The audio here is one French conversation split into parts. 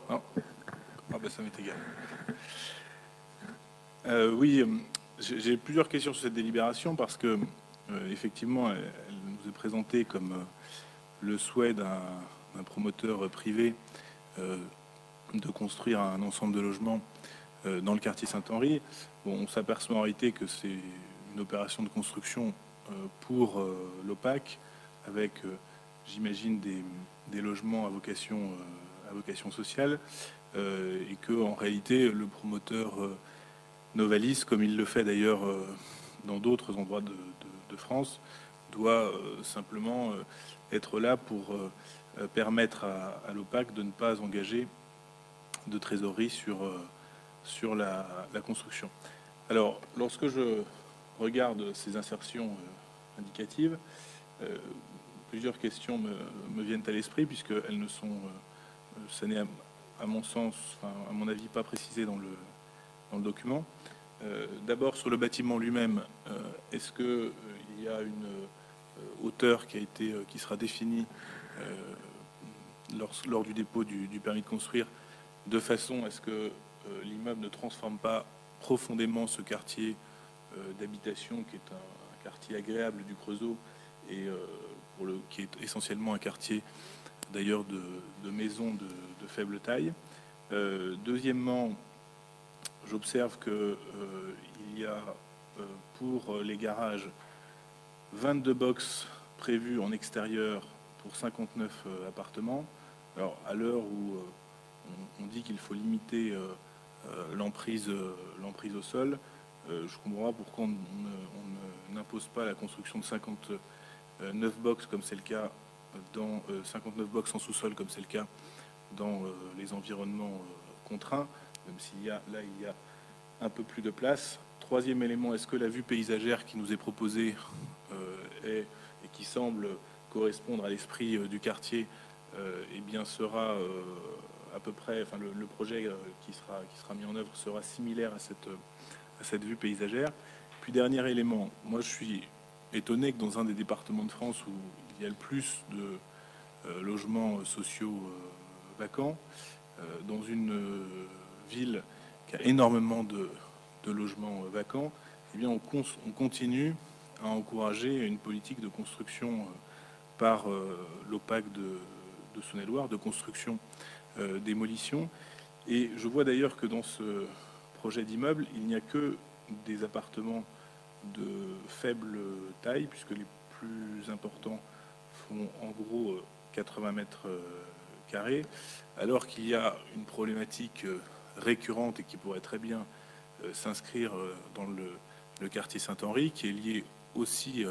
Non. Ah ben ça m'est égal. Oui, j'ai plusieurs questions sur cette délibération parce que, effectivement, elle nous est présentée comme le souhait d'un promoteur privé de construire un ensemble de logements dans le quartier Saint-Henri. Bon, on s'aperçoit en réalité que c'est une opération de construction pour l'OPAC, avec, j'imagine, des logements à vocation sociale, et que en réalité, le promoteur Novalis, comme il le fait d'ailleurs dans d'autres endroits de France, doit simplement être là pour permettre à l'OPAC de ne pas engager de trésorerie sur la construction. Alors, lorsque je regarde ces insertions indicatives, plusieurs questions me viennent à l'esprit, puisqu'elles ne sont, ça n'est à mon sens, enfin, à mon avis, pas précisé dans le document. D'abord, sur le bâtiment lui-même, est-ce qu'il y a une hauteur qui sera définie lors du dépôt du permis de construire, de façon à ce que l'immeuble ne transforme pas profondément ce quartier d'habitation, qui est un quartier agréable du Creusot, et qui est essentiellement un quartier d'ailleurs de maisons de faible taille. Deuxièmement, j'observe qu'il y a pour les garages 22 box prévues en extérieur pour 59 appartements. Alors, à l'heure où on dit qu'il faut limiter l'emprise au sol, je comprends pas pourquoi on n'impose pas la construction de 59 box comme c'est le cas dans 59 box en sous-sol comme c'est le cas dans les environnements contraints, même s'il y a un peu plus de place. Troisième élément, est-ce que la vue paysagère qui nous est proposée et qui semble correspondre à l'esprit du quartier eh bien sera à peu près, enfin le projet qui sera mis en œuvre sera similaire à cette vue paysagère. Puis dernier élément, moi je suis étonné que dans un des départements de France où il y a le plus de logements sociaux vacants, dans une ville qui a énormément de logements vacants, eh bien on continue à encourager une politique de construction par l'OPAC de Saône-et-Loire, de construction démolition. Et je vois d'ailleurs que dans ce projet d'immeuble, il n'y a que des appartements de faible taille, puisque les plus importants font en gros 80 mètres carrés, alors qu'il y a une problématique récurrente et qui pourrait très bien s'inscrire dans le quartier Saint-Henri, qui est liée aussi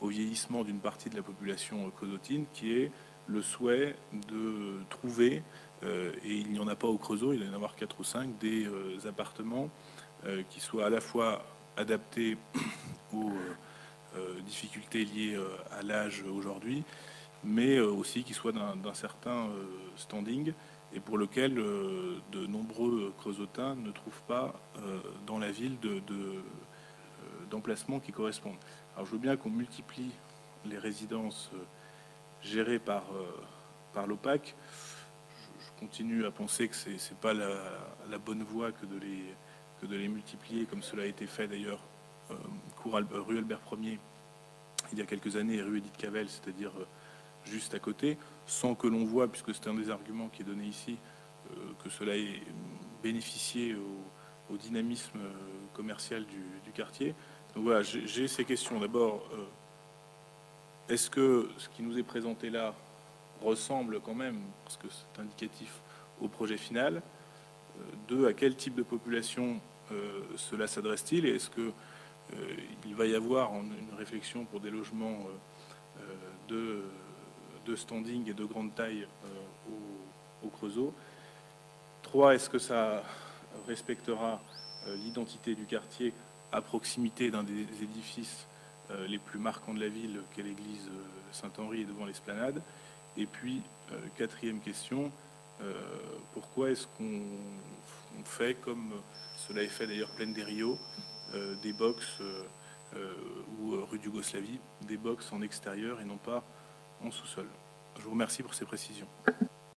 au vieillissement d'une partie de la population creusotine, qui est le souhait de trouver, et il n'y en a pas au Creusot, il va y en avoir 4 ou 5, des appartements qui soient à la fois adaptés aux difficultés liées à l'âge aujourd'hui, mais aussi qui soient d'un certain standing, et pour lequel de nombreux creusotins ne trouvent pas dans la ville d'emplacements qui correspondent. Alors je veux bien qu'on multiplie les résidences gérées par l'OPAC. Je continue à penser que c'est pas la bonne voie que de les multiplier, comme cela a été fait d'ailleurs rue Albert Ier il y a quelques années, et rue Édith Cavell, c'est-à-dire juste à côté, sans que l'on voit, puisque c'est un des arguments qui est donné ici, que cela ait bénéficié au dynamisme commercial du quartier. Donc voilà, j'ai ces questions. D'abord, est-ce que ce qui nous est présenté là ressemble quand même, parce que c'est indicatif, au projet final? Deux, à quel type de population cela s'adresse-t-il? Et est-ce que il va y avoir une réflexion pour des logements de standing et de grande taille au Creusot? 3, est-ce que ça respectera l'identité du quartier à proximité d'un des édifices les plus marquants de la ville, qu'est l'église Saint-Henri, devant l'esplanade? Et puis, quatrième question, pourquoi est-ce qu'on fait, comme cela est fait d'ailleurs Plaine des Rio, des box ou rue d'Yougoslavie, des box en extérieur et non pas en sous-sol? Je vous remercie pour ces précisions.